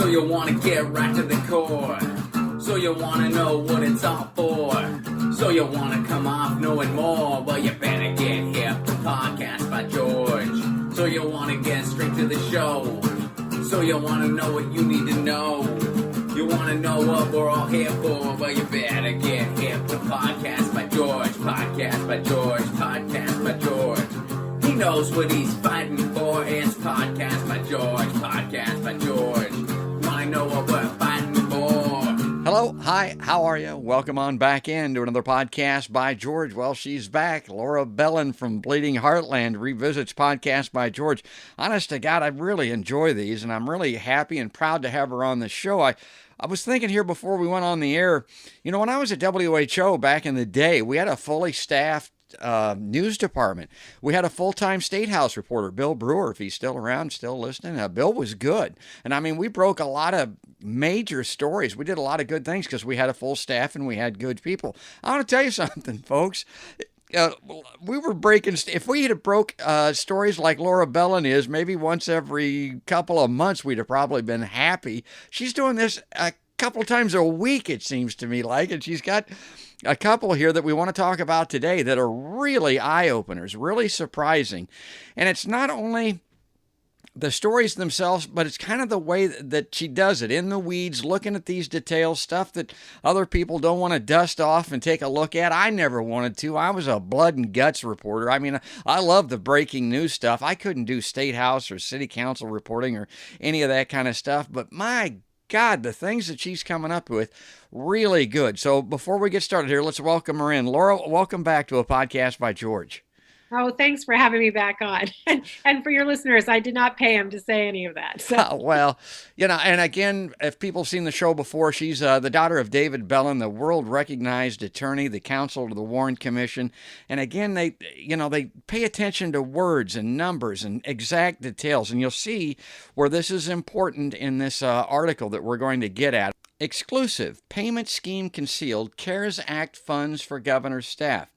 So you want to get right to the core. So you want to know what it's all for. So you want to come off knowing more. Well, you better get hip to Podcast by George. So you want to get straight to the show. So you want to know what you need to know. You want to know what we're all here for. Well, you better get hip to Podcast by George. Podcast by George. Podcast by George. He knows what he's fighting for. It's Podcast by George. Podcast by George. Want to know what we're fighting for? Hello, hi, how are you? Welcome on back in to another podcast by George. Well, she's back. Laura Belin from Bleeding Heartland revisits Podcast by George. Honest to God, I really enjoy these, and I'm really happy and proud to have her on the show. I was thinking here before we went on the air, you know, when I was at WHO back in the day, we had a fully staffed news department. We had a full-time State House reporter, Bill Brewer, if he's still around, still listening. Bill was good. And I mean, we broke a lot of major stories. We did a lot of good things because we had a full staff and we had good people. I want to tell you something, folks. We were breaking, if we had broke stories like Laura Belin is, maybe once every couple of months, we'd have probably been happy. She's doing this a couple times a week, it seems to me like, and she's got a couple here that we want to talk about today that are really eye-openers, really surprising. And it's not only the stories themselves, but it's kind of the way that she does it, in the weeds, looking at these details, stuff that other people don't want to dust off and take a look at. I never wanted to. I was a blood and guts reporter. I mean, I love the breaking news stuff. I couldn't do State House or City Council reporting or any of that kind of stuff, but my God, the things that she's coming up with, really good. So before we get started here, let's welcome her in. Laura, welcome back to a Podcast by George. Oh, thanks for having me back on. And for your listeners, I did not pay him to say any of that. So. Well, you know, and again, if people have seen the show before, she's the daughter of David Belin, the world-recognized attorney, the counsel to the Warren Commission. And again, they pay attention to words and numbers and exact details. And you'll see where this is important in this article that we're going to get at. Exclusive payment scheme concealed, CARES Act funds for governor's staff.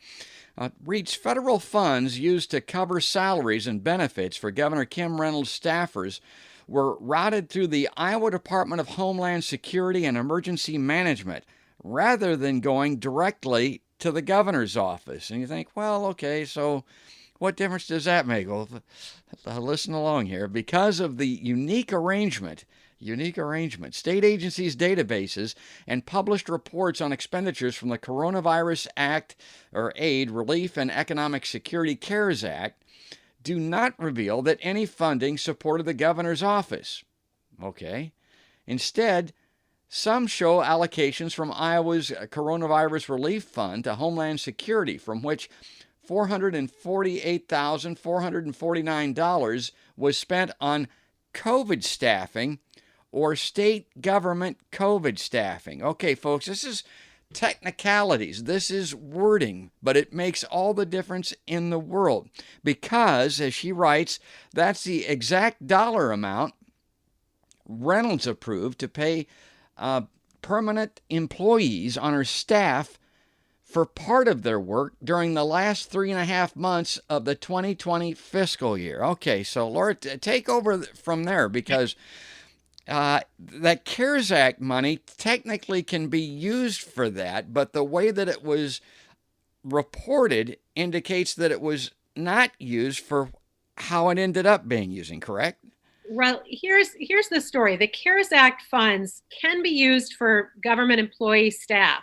Reads federal funds used to cover salaries and benefits for Governor Kim Reynolds' staffers were routed through the Iowa Department of Homeland Security and Emergency Management rather than going directly to the governor's office. And you think, well, okay, so what difference does that make? Well, listen along here. Because of the unique arrangement, state agencies' databases, and published reports on expenditures from the Coronavirus Act, or Aid, Relief, and Economic Security CARES Act do not reveal that any funding supported the governor's office. Okay. Instead, some show allocations from Iowa's Coronavirus Relief Fund to Homeland Security, from which $448,449 was spent on COVID staffing or state government COVID staffing. Okay, folks, this is technicalities. This is wording, but it makes all the difference in the world because, as she writes, that's the exact dollar amount Reynolds approved to pay permanent employees on her staff for part of their work during the last 3.5 months of the 2020 fiscal year. Okay, so Laura, take over from there because that CARES Act money technically can be used for that, but the way that it was reported indicates that it was not used for how it ended up being used, correct? Well, here's the story. The CARES Act funds can be used for government employee staff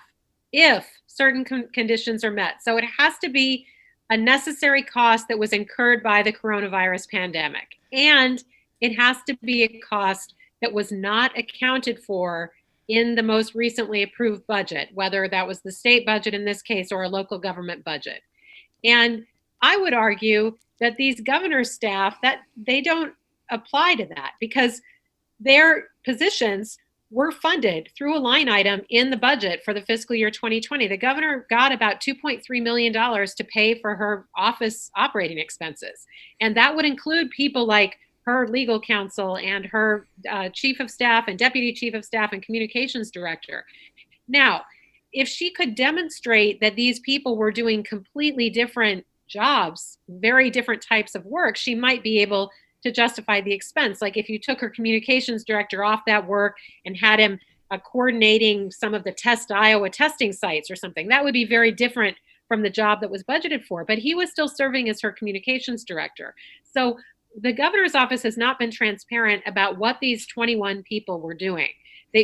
if certain conditions are met. So it has to be a necessary cost that was incurred by the coronavirus pandemic. And it has to be a cost that was not accounted for in the most recently approved budget, whether that was the state budget in this case or a local government budget. And I would argue that these governor's staff, that they don't apply to that because their positions were funded through a line item in the budget for the fiscal year 2020. The governor got about $2.3 million to pay for her office operating expenses. And that would include people like her legal counsel and her chief of staff and deputy chief of staff and communications director. Now, if she could demonstrate that these people were doing completely different jobs, very different types of work, she might be able to justify the expense. Like if you took her communications director off that work and had him coordinating some of the Iowa testing sites or something, that would be very different from the job that was budgeted for. But he was still serving as her communications director. So the governor's office has not been transparent about what these 21 people were doing.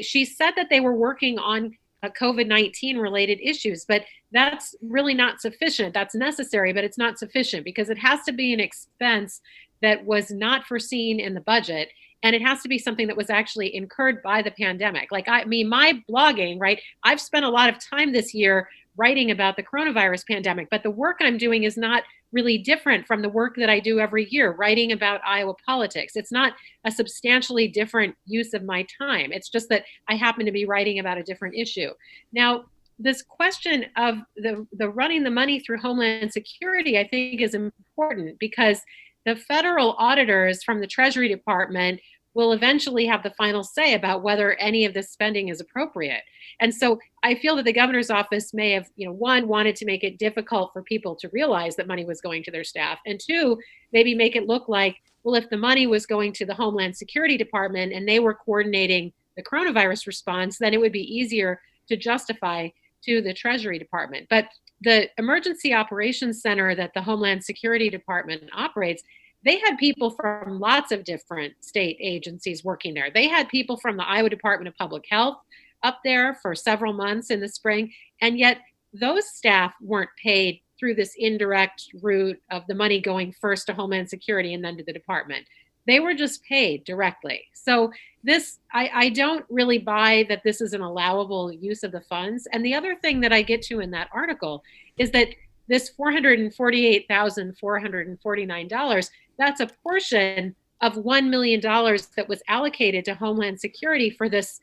She said that they were working on COVID-19 related issues, but that's really not sufficient. That's necessary, but it's not sufficient because it has to be an expense that was not foreseen in the budget. And it has to be something that was actually incurred by the pandemic. Like, my blogging, right? I've spent a lot of time this year writing about the coronavirus pandemic, but the work I'm doing is not really different from the work that I do every year, writing about Iowa politics. It's not a substantially different use of my time. It's just that I happen to be writing about a different issue. Now, this question of the running the money through Homeland Security, I think, is important because the federal auditors from the Treasury Department will eventually have the final say about whether any of this spending is appropriate. And so I feel that the governor's office may have, one, wanted to make it difficult for people to realize that money was going to their staff, and two, maybe make it look like, well, if the money was going to the Homeland Security Department and they were coordinating the coronavirus response, then it would be easier to justify to the Treasury Department. But the Emergency Operations Center that the Homeland Security Department operates, they had people from lots of different state agencies working there. They had people from the Iowa Department of Public Health up there for several months in the spring, and yet those staff weren't paid through this indirect route of the money going first to Homeland Security and then to the department. They were just paid directly. So this, I don't really buy that this is an allowable use of the funds. And the other thing that I get to in that article is that this $448,449, that's a portion of $1 million that was allocated to Homeland Security for this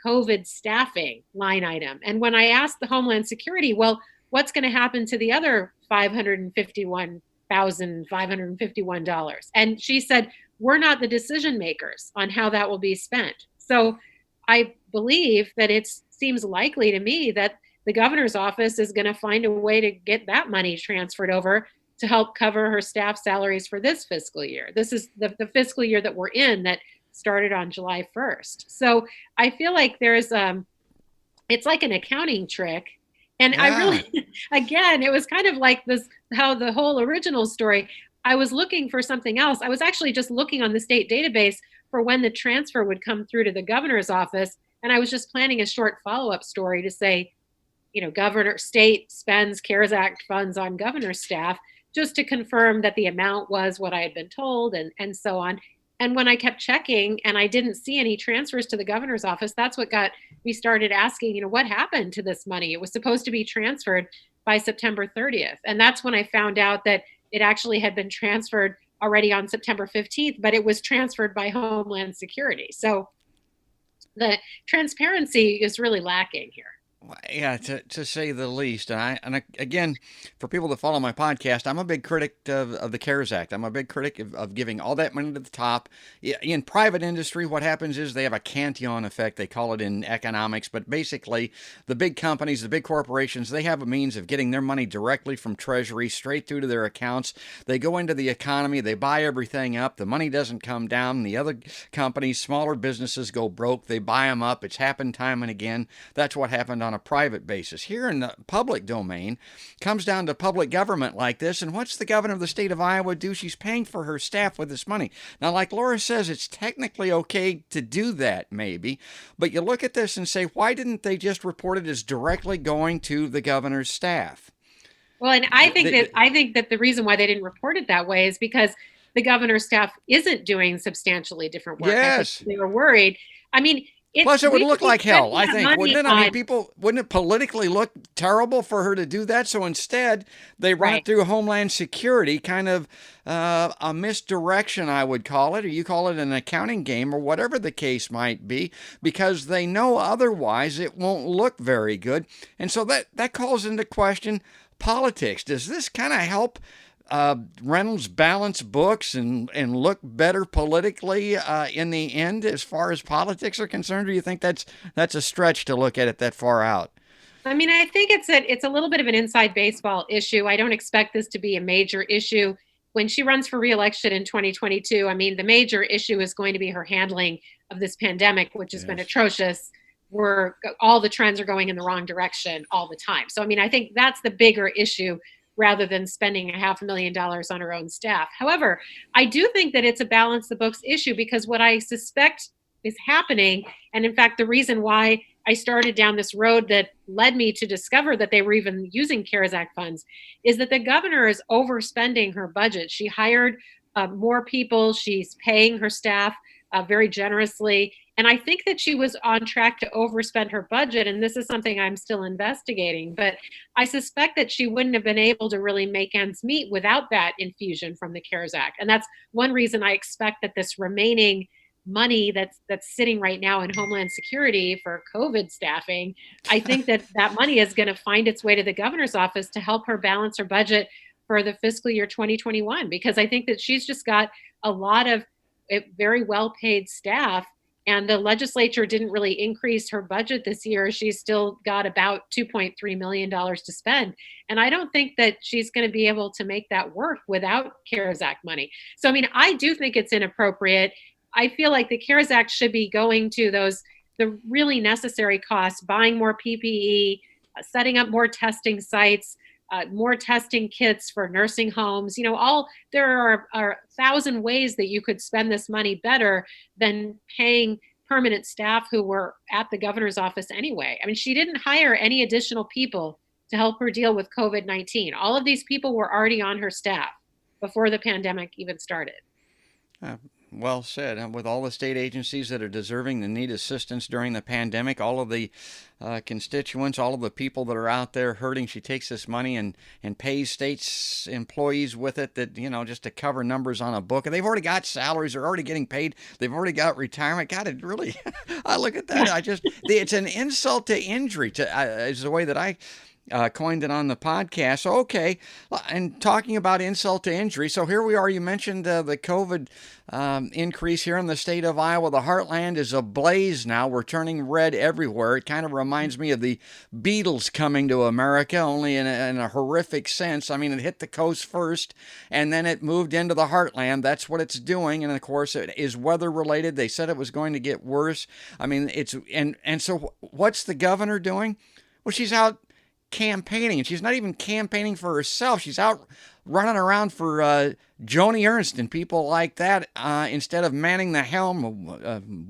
COVID staffing line item. And when I asked the Homeland Security, well, what's going to happen to the other $551,551? And she said, we're not the decision makers on how that will be spent. So I believe that it seems likely to me that the governor's office is going to find a way to get that money transferred over to help cover her staff salaries for this fiscal year. This is the fiscal year that we're in that started on July 1st. So I feel like there's it's like an accounting trick. And yeah. I really, again, it was kind of like this, how the whole original story, I was looking for something else. I was actually just looking on the state database for when the transfer would come through to the governor's office. And I was just planning a short follow-up story to say, state spends CARES Act funds on governor's staff, just to confirm that the amount was what I had been told and so on. And when I kept checking and I didn't see any transfers to the governor's office, that's what got me started asking, what happened to this money? It was supposed to be transferred by September 30th. And that's when I found out that it actually had been transferred already on September 15th, but it was transferred by Homeland Security. So the transparency is really lacking here. Yeah, to say the least. And again, for people that follow my podcast, I'm a big critic of the CARES Act. I'm a big critic of giving all that money to the top. In private industry, what happens is they have a Cantillon effect. They call it in economics. But basically, the big companies, the big corporations, they have a means of getting their money directly from Treasury straight through to their accounts. They go into the economy. They buy everything up. The money doesn't come down. The other companies, smaller businesses go broke. They buy them up. It's happened time and again. That's what happened on a private basis. Here in the public domain, comes down to public government like this, and what's the governor of the state of Iowa do? She's paying for her staff with this money. Now, like Laura says, it's technically okay to do that, maybe, but you look at this and say, why didn't they just report it as directly going to the governor's staff? Well, and I think that the reason why they didn't report it that way is because the governor's staff isn't doing substantially different work. Yes. I think they were worried. I mean, plus, it would look like hell, I think, wouldn't it? I mean, wouldn't it politically look terrible for her to do that? So instead, they run it through Homeland Security, kind of a misdirection, I would call it, or you call it an accounting game, or whatever the case might be, because they know otherwise it won't look very good. And so that calls into question politics. Does this kind of help Reynolds balance books and look better politically in the end as far as politics are concerned? Or do you think that's a stretch to look at it that far out? I mean, I think it's a little bit of an inside baseball issue. I don't expect this to be a major issue when she runs for reelection in 2022, I mean, the major issue is going to be her handling of this pandemic, which has been atrocious. Where all the trends are going in the wrong direction all the time. So, I mean, I think that's the bigger issue rather than spending $500,000 on her own staff. However, I do think that it's a balance the books issue, because what I suspect is happening, and in fact, the reason why I started down this road that led me to discover that they were even using CARES Act funds, is that the governor is overspending her budget. She hired more people. She's paying her staff very generously. And I think that she was on track to overspend her budget. And this is something I'm still investigating. But I suspect that she wouldn't have been able to really make ends meet without that infusion from the CARES Act. And that's one reason I expect that this remaining money that's sitting right now in Homeland Security for COVID staffing, I think that that money is going to find its way to the governor's office to help her balance her budget for the fiscal year 2021, because I think that she's just got a lot of very well-paid staff, and the legislature didn't really increase her budget this year. She's still got about $2.3 million to spend. And I don't think that she's going to be able to make that work without CARES Act money. So, I mean, I do think it's inappropriate. I feel like the CARES Act should be going to the really necessary costs, buying more PPE, setting up more testing sites, more testing kits for nursing homes. There are 1,000 ways that you could spend this money better than paying permanent staff who were at the governor's office anyway. I mean, she didn't hire any additional people to help her deal with COVID-19. All of these people were already on her staff before the pandemic even started. Well said. And with all the state agencies that are deserving to need assistance during the pandemic, all of the constituents, all of the people that are out there hurting, she takes this money and pays states employees with it that, just to cover numbers on a book. And they've already got salaries. They're already getting paid. They've already got retirement. God, it really, I look at that. It's an insult to injury is the way that I coined it on the podcast. So, okay, and talking about insult to injury, so here we are. You mentioned the COVID increase here in the state of Iowa. The Heartland is ablaze now. We're turning red everywhere. It kind of reminds me of the Beatles coming to America, only in a horrific sense. I mean, it hit the coast first, and then it moved into the Heartland. That's what it's doing, and of course, it is weather related. They said it was going to get worse. I mean, and so what's the governor doing? Well, she's out campaigning, and she's not even campaigning for herself. She's out running around for Joni Ernst and people like that instead of manning the helm,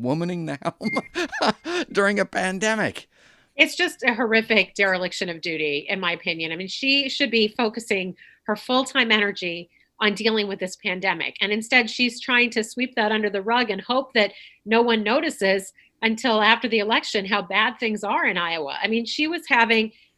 womaning the helm during a pandemic. It's just a horrific dereliction of duty, in my opinion. I mean, she should be focusing her full-time energy on dealing with this pandemic. And instead, she's trying to sweep that under the rug and hope that no one notices until after the election how bad things are in Iowa. I mean,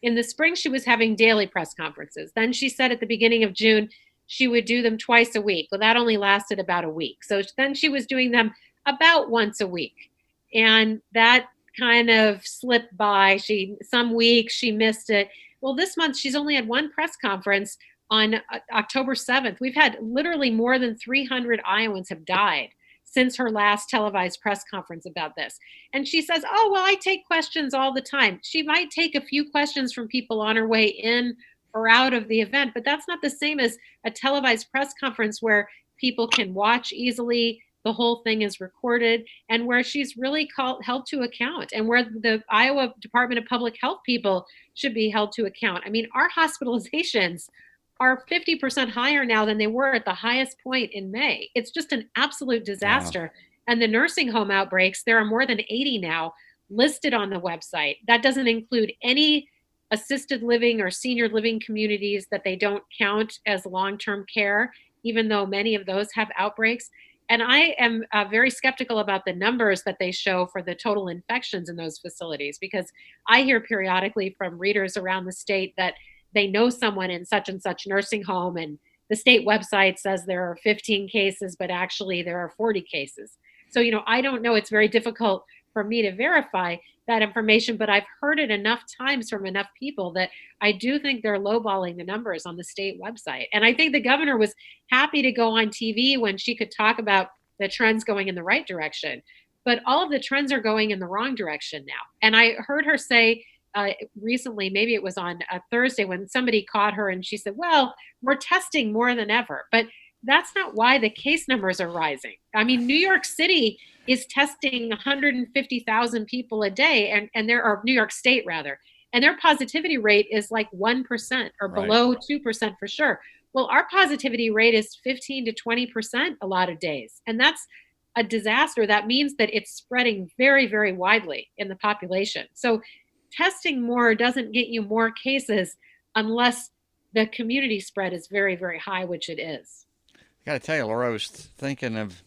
in the spring, she was having daily press conferences. Then she said at the beginning of June, she would do them twice a week. Well, that only lasted about a week. So then she was doing them about once a week. And that kind of slipped by. Some weeks she missed it. Well, this month, she's only had one press conference on October 7th. We've had literally more than 300 Iowans have died since her last televised press conference about this. And she says, oh, well, I take questions all the time. She might take a few questions from people on her way in or out of the event, but that's not the same as a televised press conference where people can watch easily. The whole thing is recorded, and where she's really held to account, and where the Iowa Department of Public Health people should be held to account. I mean, our hospitalizations are 50% higher now than they were at the highest point in May. It's just an absolute disaster. Wow. And the nursing home outbreaks, there are more than 80 now listed on the website. That doesn't include any assisted living or senior living communities that they don't count as long-term care, even though many of those have outbreaks. And I am very skeptical about the numbers that they show for the total infections in those facilities, because I hear periodically from readers around the state that they know someone in such and such nursing home, and the state website says there are 15 cases, but actually there are 40 cases. So, I don't know. It's very difficult for me to verify that information, but I've heard it enough times from enough people that I do think they're lowballing the numbers on the state website. And I think the governor was happy to go on TV when she could talk about the trends going in the right direction, but all of the trends are going in the wrong direction now. And I heard her say recently, maybe it was on a Thursday, when somebody caught her and she said, well, we're testing more than ever. But that's not why the case numbers are rising. I mean, New York City is testing 150,000 people a day, and there are New York State rather, and their positivity rate is like 1% or Right. below 2% for sure. Well, our positivity rate is 15 to 20% a lot of days, and that's a disaster. That means that it's spreading very, very widely in the population. So testing more doesn't get you more cases unless the community spread is very, very high, which it is. I got to tell you, Laura, I was thinking of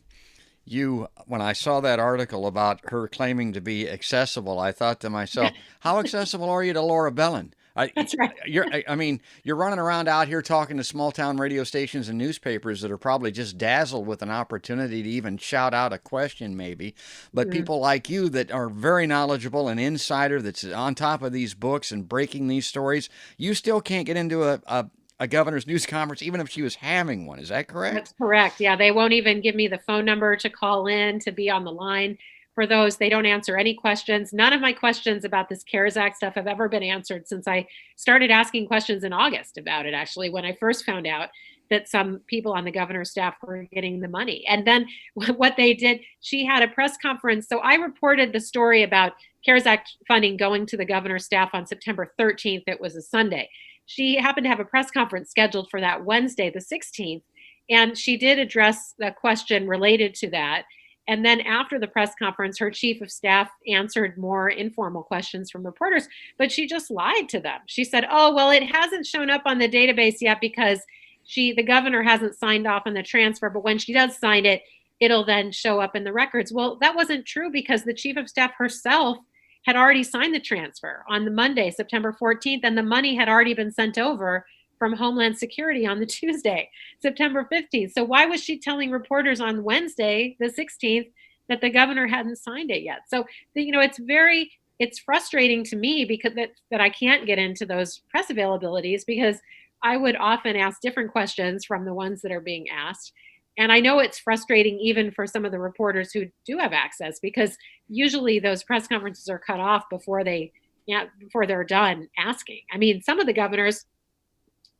you when I saw that article about her claiming to be accessible. I thought to myself, how accessible are you to Laura Belin? That's right. I mean, you're running around out here talking to small town radio stations and newspapers that are probably just dazzled with an opportunity to even shout out a question, maybe. But people like you that are very knowledgeable, an insider that's on top of these books and breaking these stories, you still can't get into a governor's news conference, even if she was having one. Is that correct? That's correct. Yeah, they won't even give me the phone number to call in to be on the line for those. They don't answer any questions. None of my questions about this CARES Act stuff have ever been answered since I started asking questions in August about it, actually, when I first found out that some people on the governor's staff were getting the money. And then what they did, she had a press conference. So I reported the story about CARES Act funding going to the governor's staff on September 13th. It was a Sunday. She happened to have a press conference scheduled for that Wednesday, the 16th, and she did address the question related to that. And then after the press conference, her chief of staff answered more informal questions from reporters, but she just lied to them. She said, oh, well, it hasn't shown up on the database yet because the governor hasn't signed off on the transfer, but when she does sign it, it'll then show up in the records. Well, that wasn't true because the chief of staff herself had already signed the transfer on the Monday, September 14th, and the money had already been sent over from Homeland Security on the Tuesday, September 15th. So why was she telling reporters on Wednesday, the 16th, that the governor hadn't signed it yet? So, it's frustrating to me because that I can't get into those press availabilities because I would often ask different questions from the ones that are being asked. And I know it's frustrating even for some of the reporters who do have access because usually those press conferences are cut off before they're done asking. I mean, some of the governors,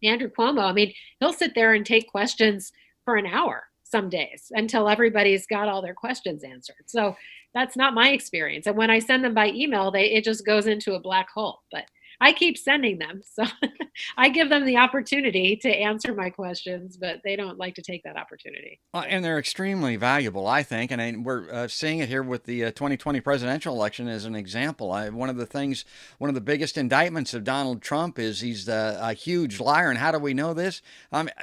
Andrew Cuomo, I mean, he'll sit there and take questions for an hour some days until everybody's got all their questions answered. So that's not my experience. And when I send them by email, it just goes into a black hole. But I keep sending them. So I give them the opportunity to answer my questions, but they don't like to take that opportunity. And they're extremely valuable, I think. And we're seeing it here with the 2020 presidential election as an example. One of the biggest indictments of Donald Trump is he's a huge liar. And how do we know this?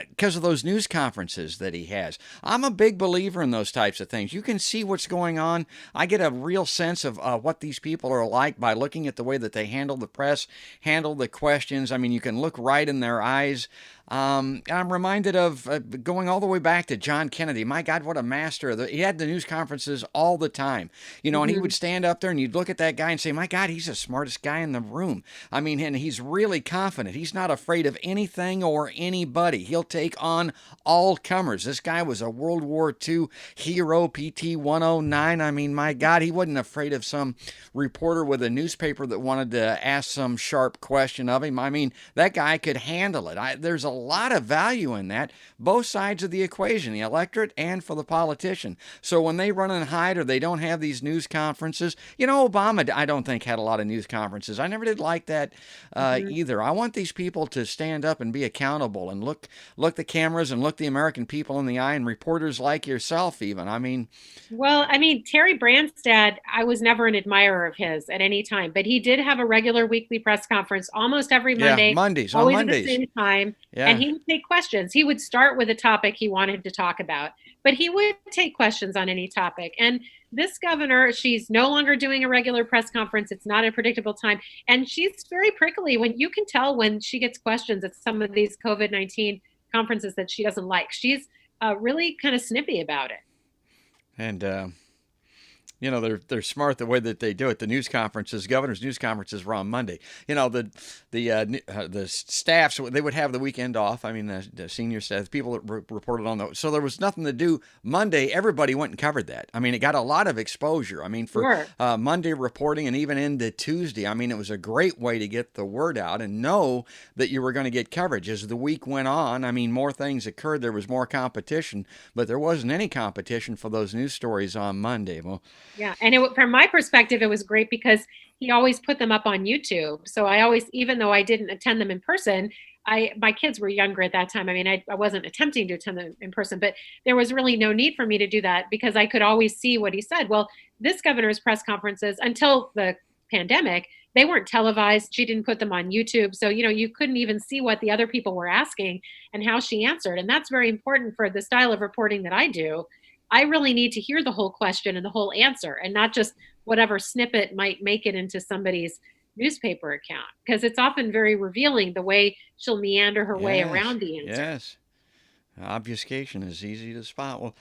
Because of those news conferences that he has. I'm a big believer in those types of things. You can see what's going on. I get a real sense of what these people are like by looking at the way that they handle the press, handle the questions. I mean, you can look right in their eyes. I'm reminded of going all the way back to John Kennedy. My God, what a master. He had the news conferences all the time, and he would stand up there and you'd look at that guy and say, my God, he's the smartest guy in the room. I mean, and he's really confident. He's not afraid of anything or anybody. He'll take on all comers. This guy was a World War II hero, PT 109. I mean, my God, he wasn't afraid of some reporter with a newspaper that wanted to ask some sharp question of him. I mean, that guy could handle it. There's a lot of value in that, both sides of the equation, the electorate and for the politician. So when they run and hide or they don't have these news conferences, Obama, I don't think, had a lot of news conferences. I never did like that either. I want these people to stand up and be accountable and look the cameras and look the American people in the eye, and reporters like yourself even. Terry Branstad, I was never an admirer of his at any time, but he did have a regular weekly press conference almost every Monday. Yeah, Mondays, always on Mondays. at the same time. Yeah. And he would take questions. He would start with a topic he wanted to talk about, but he would take questions on any topic. And this governor, she's no longer doing a regular press conference. It's not a predictable time. And she's very prickly. When you can tell when she gets questions at some of these COVID-19 conferences that she doesn't like. She's really kind of snippy about it. And they're smart the way that they do it. The news conferences, governors' news conferences were on Monday. The staffs, they would have the weekend off. I mean, the senior staff, the people that reported on those. So there was nothing to do Monday. Everybody went and covered that. I mean, it got a lot of exposure. I mean, for Sure. Monday reporting and even into Tuesday. I mean, it was a great way to get the word out and know that you were going to get coverage. As the week went on, I mean, more things occurred. There was more competition, but there wasn't any competition for those news stories on Monday. Well, Yeah. And from my perspective, it was great because he always put them up on YouTube. So I always, even though I didn't attend them in person, my kids were younger at that time. I mean, I wasn't attempting to attend them in person, but there was really no need for me to do that because I could always see what he said. Well, this governor's press conferences, until the pandemic, they weren't televised. She didn't put them on YouTube. So, you couldn't even see what the other people were asking and how she answered. And that's very important for the style of reporting that I do. I really need to hear the whole question and the whole answer and not just whatever snippet might make it into somebody's newspaper account, because it's often very revealing the way she'll meander her way around the answer. Yes. Obfuscation is easy to spot. Well,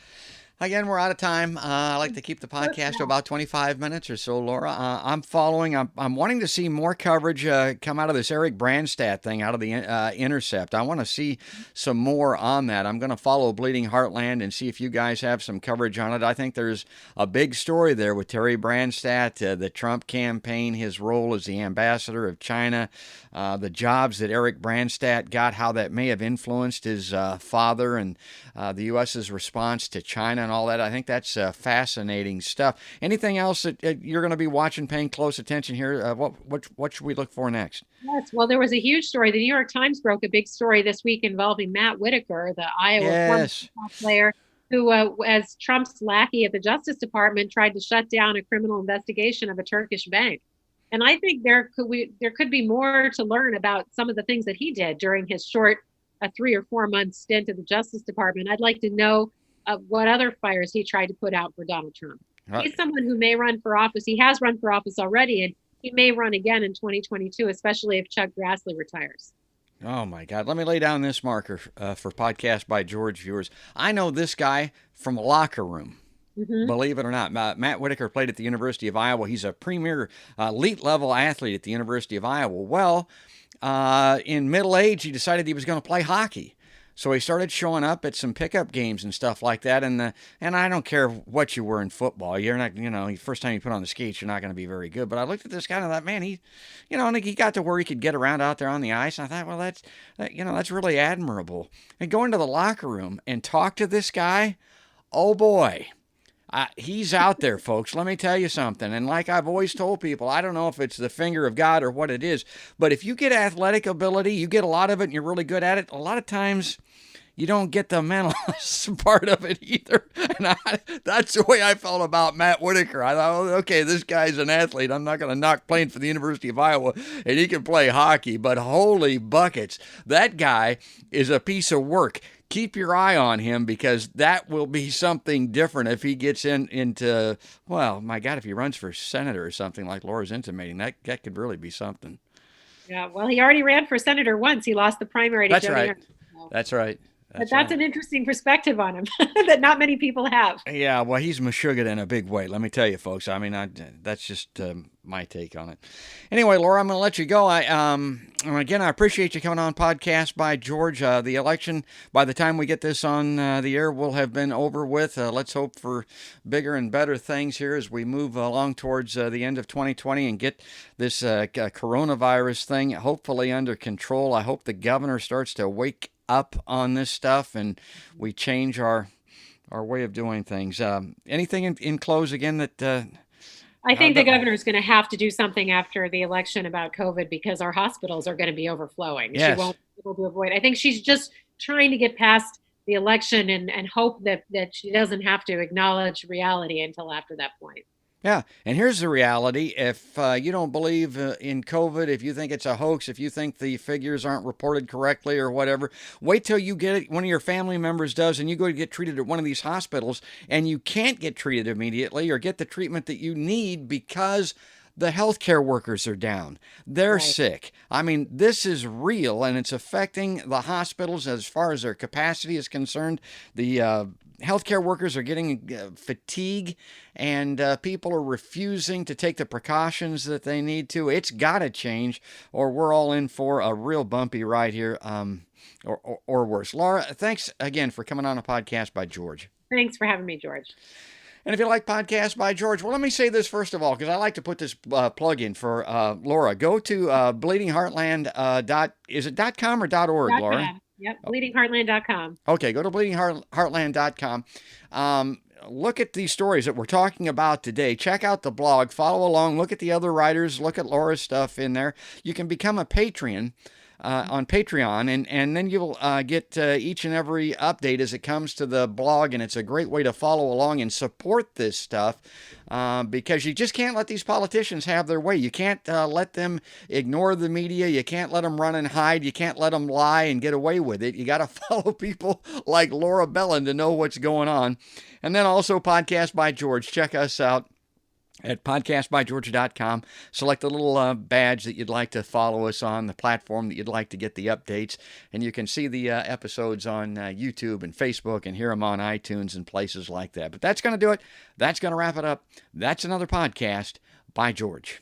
again, we're out of time. I like to keep the podcast to about 25 minutes or so, Laura. I'm following. I'm wanting to see more coverage come out of this Eric Branstad thing out of the Intercept. I want to see some more on that. I'm going to follow Bleeding Heartland and see if you guys have some coverage on it. I think there's a big story there with Terry Branstad, the Trump campaign, his role as the ambassador of China, the jobs that Eric Branstad got, how that may have influenced his father and the U.S.'s response to China and all that. I think that's fascinating stuff. Anything else that you're going to be watching, paying close attention here? What should we look for next? Yes, well, there was a huge story. The New York Times broke a big story this week involving Matt Whitaker, the Iowa football player, who, as Trump's lackey at the Justice Department, tried to shut down a criminal investigation of a Turkish bank. And I think there could be more to learn about some of the things that he did during his short 3 or 4 month stint at the Justice Department. I'd like to know what other fires he tried to put out for Donald Trump. He's someone who may run for office. He has run for office already, and he may run again in 2022, especially if Chuck Grassley retires. Oh, my God. Let me lay down this marker for Podcast by George viewers. I know this guy from a locker room. Mm-hmm. Believe it or not, Matt Whitaker played at the University of Iowa. He's a premier elite-level athlete at the University of Iowa. Well, in middle age, he decided he was going to play hockey. So he started showing up at some pickup games and stuff like that. And I don't care what you were in football. You're not, the first time you put on the skates, you're not going to be very good. But I looked at this guy and I thought, man, he got to where he could get around out there on the ice. And I thought, well, that's really admirable. And go into the locker room and talk to this guy. Oh boy. He's out there, folks. Let me tell you something. And like I've always told people, I don't know if it's the finger of God or what it is, but if you get athletic ability, you get a lot of it and you're really good at it, a lot of times you don't get the mental part of it either. And that's the way I felt about Matt Whitaker. I thought, okay, this guy's an athlete. I'm not going to knock playing for the University of Iowa, and he can play hockey. But holy buckets, that guy is a piece of work. Keep your eye on him because that will be something different if he gets into, well, my God, if he runs for senator or something like Laura's intimating, that could really be something. Yeah, well, he already ran for senator once. He lost the primary to That's Joni right. Ernst. That's right. But that's an interesting perspective on him that not many people have. Yeah, well, he's Meshuggah in a big way. Let me tell you, folks. I mean, that's just my take on it. Anyway, Laura, I'm going to let you go. Again, I appreciate you coming on Podcast by George. The election, by the time we get this on the air, will have been over with. Let's hope for bigger and better things here as we move along towards the end of 2020 and get this coronavirus thing hopefully under control. I hope the governor starts to wake up on this stuff and we change our way of doing things. Anything in close again that I think the governor is going to have to do something after the election about COVID because our hospitals are going to be overflowing. Yes. She won't be able to avoid. I think she's just trying to get past the election and hope that she doesn't have to acknowledge reality until after that point. Yeah, and here's the reality. If you don't believe in COVID, if you think it's a hoax, if you think the figures aren't reported correctly or whatever, wait till you get it, one of your family members does, and you go to get treated at one of these hospitals, and you can't get treated immediately or get the treatment that you need because the healthcare workers are down. They're sick. I mean, this is real, and it's affecting the hospitals as far as their capacity is concerned. The healthcare workers are getting fatigue, and people are refusing to take the precautions that they need to. It's got to change, or we're all in for a real bumpy ride here, or worse. Laura, thanks again for coming on a podcast by George. Thanks for having me, George. And if you like Podcast by George, well, let me say this first of all, because I like to put this plug in for Laura. Go to bleedingheartland. Is it .com or .org, Laura? Yep, bleedingheartland.com. Okay, go to bleedingheartland.com. Look at these stories that we're talking about today. Check out the blog. Follow along. Look at the other writers. Look at Laura's stuff in there. You can become a Patreon. On Patreon, and then you'll get each and every update as it comes to the blog, and it's a great way to follow along and support this stuff because you just can't let these politicians have their way. You can't let them ignore the media. You can't let them run and hide. You can't let them lie and get away with it. You got to follow people like Laura Belin to know what's going on. And then also Podcast by George. Check us out at podcastbygeorge.com. Select the little badge that you'd like to follow us on, the platform that you'd like to get the updates, and you can see the episodes on YouTube and Facebook and hear them on iTunes and places like that. But that's going to do it. That's going to wrap it up. That's another podcast by George.